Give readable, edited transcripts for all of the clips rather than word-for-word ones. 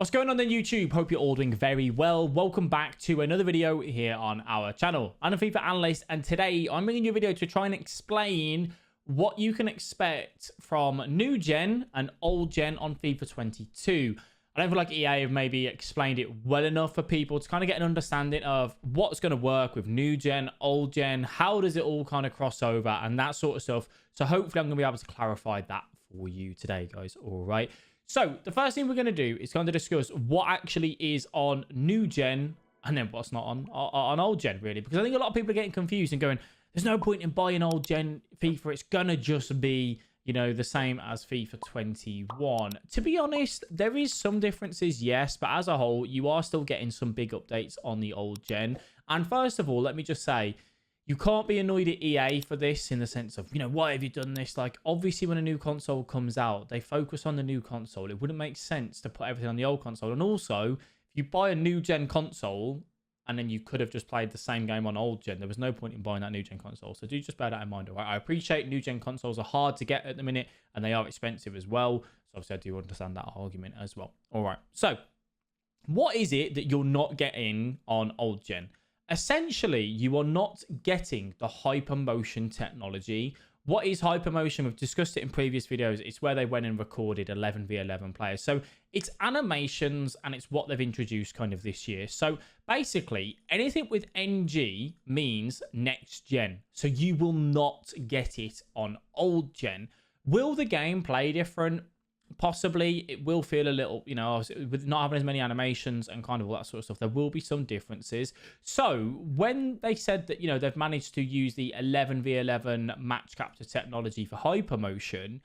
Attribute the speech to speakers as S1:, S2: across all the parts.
S1: What's going on then, YouTube? Hope you're all doing very well. Welcome back to another video here on our channel. I'm a FIFA Analyst, and today I'm bringing you a video to try and explain what you can expect from new gen and old gen on FIFA 22. I don't feel like EA have maybe explained it well enough for people to kind of get an understanding of what's going to work with new gen, old gen, how does it all kind of cross over and that sort of stuff. So hopefully I'm going to be able to clarify that for you today, guys. All right. So the first thing we're going to do is kind of discuss what actually is on new gen and then what's not on old gen, really. Because I think a lot of people are getting confused and going, there's no point in buying old gen FIFA. It's going to just be, you know, the same as FIFA 21. To be honest, there is some differences, yes. But as a whole, you are still getting some big updates on the old gen. And first of all, let me just say, you can't be annoyed at EA for this in the sense of, you know, why have you done this? Like, obviously, when a new console comes out, they focus on the new console. It wouldn't make sense to put everything on the old console. And also, if you buy a new gen console and then you could have just played the same game on old gen, there was no point in buying that new gen console. So do just bear that in mind, all right? I appreciate new gen consoles are hard to get at the minute and they are expensive as well. So obviously, I do understand that argument as well. All right. So what is it that you're not getting on old gen? Essentially, you are not getting the hypermotion technology. What is hypermotion? We've discussed it in previous videos. It's where they went and recorded 11v11 players. So it's animations and it's what they've introduced kind of this year. So basically, anything with NG means next gen. So you will not get it on old gen. Will the game play different? Possibly. It will feel a little, you know, with not having as many animations and kind of all that sort of stuff, there will be some differences. So when they said that, you know, they've managed to use the 11v11 match capture technology for hypermotion,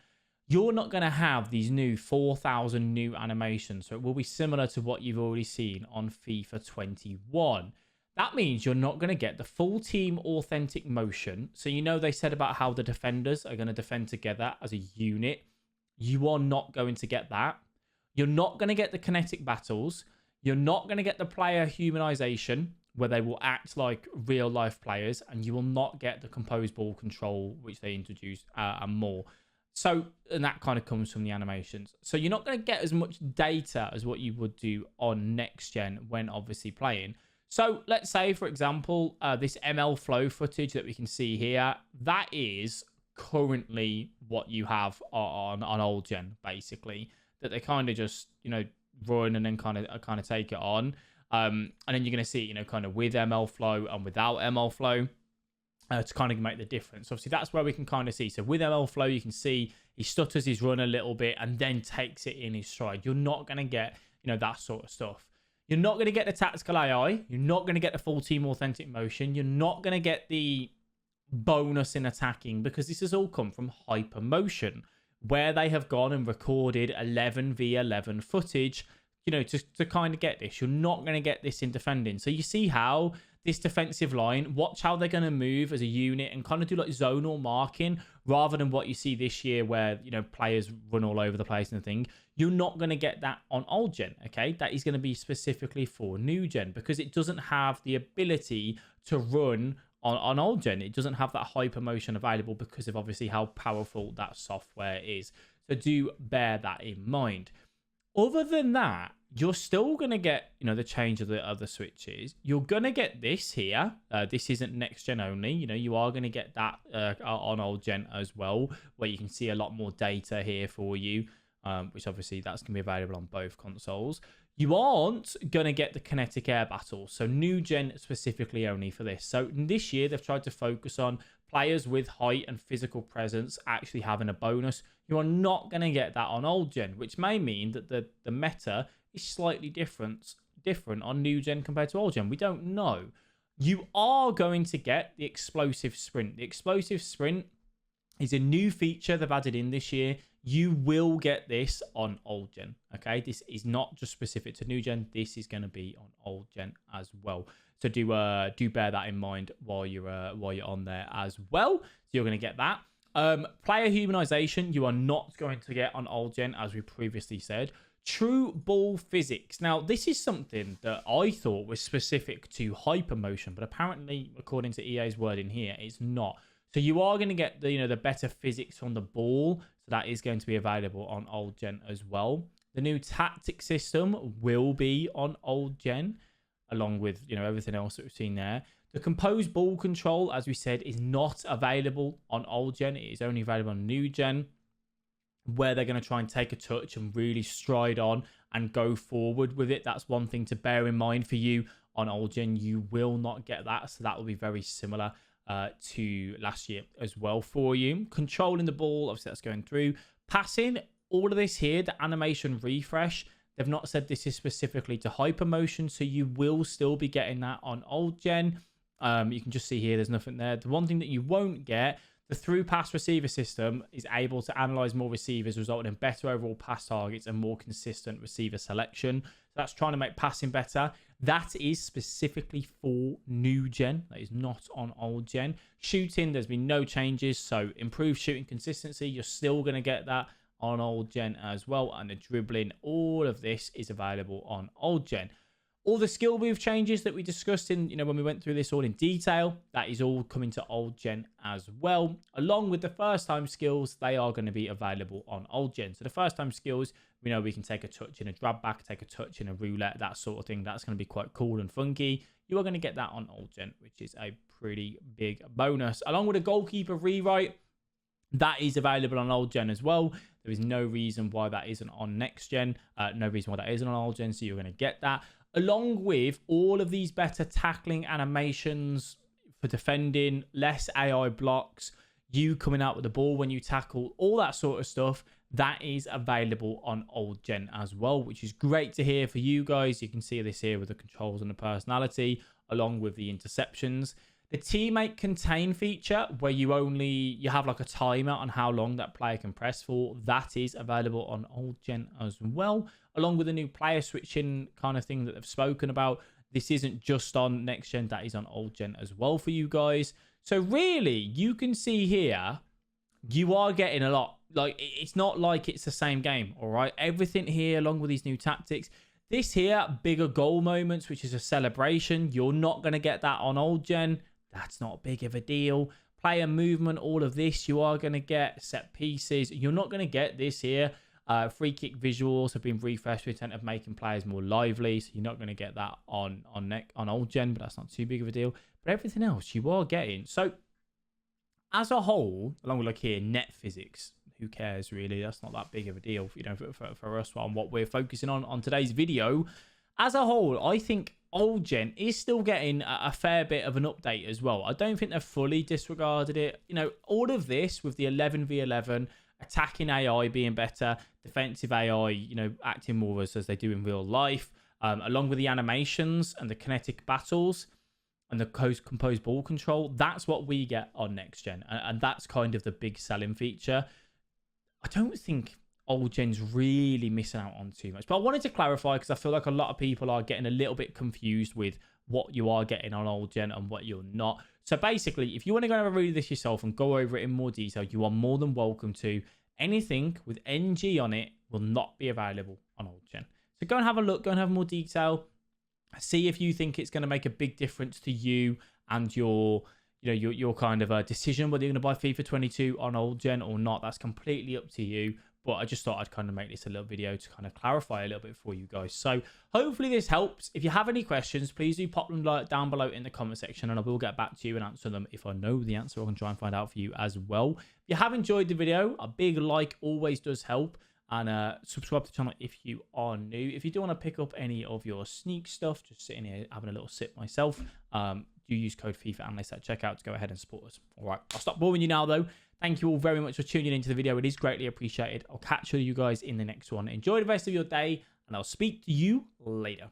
S1: you're not going to have these new 4,000 new animations. So it will be similar to what you've already seen on FIFA 21. That means you're not going to get the full team authentic motion. So, you know, they said about how the defenders are going to defend together as a unit. You are not going to get that. You're not going to get the kinetic battles. You're not going to get the player humanization, where they will act like real life players, and you will not get the composed ball control, which they introduced, and more. So, and that kind of comes from the animations. So you're not going to get as much data as what you would do on next gen when obviously playing. So let's say, for example, this ML flow footage that we can see here, that is currently what you have on old gen, basically, that they kind of just, you know, run and then kind of take it on, and then you're going to see it, you know, kind of with ML flow and without ML flow, to kind of make the difference. Obviously, that's where we can kind of see. So with ML flow, you can see he stutters his run a little bit and then takes it in his stride. You're not going to get, you know, that sort of stuff. You're not going to get the tactical AI. You're not going to get the full team authentic motion. You're not going to get the bonus in attacking, because this has all come from hypermotion, where they have gone and recorded 11v11 footage, you know, to kind of get this. You're not going to get this in defending. So you see how this defensive line, watch how they're going to move as a unit and kind of do like zonal marking, rather than what you see this year where, you know, players run all over the place and thing. You're not going to get that on old gen, okay? That is going to be specifically for new gen, because it doesn't have the ability to run on old gen. It doesn't have that hypermotion available because of obviously how powerful that software is. So do bear that in mind. Other than that, you're still going to get, you know, the change of the other switches. You're going to get this here. This isn't next gen only. You know, you are going to get that on old gen as well, where you can see a lot more data here for you, which obviously that's going to be available on both consoles. You aren't going to get the kinetic air battles. So new gen specifically only for this. So this year, they've tried to focus on players with height and physical presence actually having a bonus. You are not going to get that on old gen, which may mean that the meta is slightly different on new gen compared to old gen. We don't know. You are going to get the explosive sprint. The explosive sprint is a new feature they've added in this year. You will get this on old gen, okay? This is not just specific to new gen. This is going to be on old gen as well. So do bear that in mind while you're on there as well. So you're going to get that. Player humanization, you are not going to get on old gen, as we previously said. True ball physics. Now, this is something that I thought was specific to hypermotion, but apparently, according to EA's wording here, it's not. So you are going to get the, you know, the better physics on the ball. So that is going to be available on old gen as well. The new tactic system will be on old gen, along with, you know, everything else that we've seen there. The composed ball control, as we said, is not available on old gen. It is only available on new gen, where they're going to try and take a touch and really stride on and go forward with it. That's one thing to bear in mind for you on old gen. You will not get that, so that will be very similar to last year as well for you. Controlling the ball, obviously that's going through. Passing, all of this here, the animation refresh, they've not said this is specifically to hypermotion, so you will still be getting that on old gen. You can just see here, there's nothing there. The one thing that you won't get, the through pass receiver system is able to analyze more receivers, resulting in better overall pass targets and more consistent receiver selection. So that's trying to make passing better. That is specifically for new gen. That is not on old gen. Shooting, there's been no changes. So improved shooting consistency, you're still going to get that on old gen as well. And the dribbling, all of this is available on old gen. All the skill move changes that we discussed in, you know, when we went through this all in detail, that is all coming to old gen as well. Along with the first time skills, they are going to be available on old gen. So the first time skills, we know we can take a touch in a grab back, take a touch in a roulette, that sort of thing. That's going to be quite cool and funky. You are going to get that on old gen, which is a pretty big bonus. Along with a goalkeeper rewrite, that is available on old gen as well. There is no reason why that isn't on next gen. No reason why that isn't on old gen. So you're going to get that. Along with all of these better tackling animations for defending, less AI blocks, you coming out with the ball when you tackle, all that sort of stuff, that is available on old gen as well, which is great to hear for you guys. You can see this here with the controls and the personality, along with the interceptions. The teammate contain feature, where you have like a timer on how long that player can press for, that is available on old gen as well, along with the new player switching kind of thing that they've spoken about. This isn't just on next gen, that is on old gen as well for you guys. So really, you can see here, you are getting a lot. Like, it's not like it's the same game, all right? Everything here, along with these new tactics. This here, bigger goal moments, which is a celebration. You're not going to get that on old gen. That's not big of a deal. Player movement, all of this, you are going to get set pieces. You're not going to get this here. Free kick visuals have been refreshed with the intent of making players more lively. So you're not going to get that on old gen, but that's not too big of a deal. But everything else you are getting. So as a whole, along with like here, net physics, who cares really? That's not that big of a deal, you know, for us on what we're focusing on today's video. As a whole, I think old gen is still getting a fair bit of an update as well. I don't think they've fully disregarded it. You know, all of this with the 11v11, attacking AI being better, defensive AI, you know, acting more as they do in real life, along with the animations and the kinetic battles and the composed ball control, that's what we get on next gen. And that's kind of the big selling feature. I don't think old gen's really missing out on too much, but I wanted to clarify because I feel like a lot of people are getting a little bit confused with what you are getting on old gen and what you're not. So basically, if you want to go and have a read of this yourself and go over it in more detail, you are more than welcome to. Anything with NG on it will not be available on old gen. So go and have a look, go and have more detail, see if you think it's going to make a big difference to you and your kind of a decision whether you're going to buy FIFA 22 on old gen or not. That's completely up to you. But I just thought I'd kind of make this a little video to kind of clarify a little bit for you guys. So hopefully this helps. If you have any questions, please do pop them down below in the comment section and I will get back to you and answer them. If I know the answer, I can try and find out for you as well. If you have enjoyed the video, a big like always does help. And subscribe to the channel if you are new. If you do want to pick up any of your sneak stuff, just sitting here having a little sip myself, do use code FIFA Analyst at checkout to go ahead and support us. All right, I'll stop boring you now though. Thank you all very much for tuning into the video. It is greatly appreciated. I'll catch you guys in the next one. Enjoy the rest of your day and I'll speak to you later.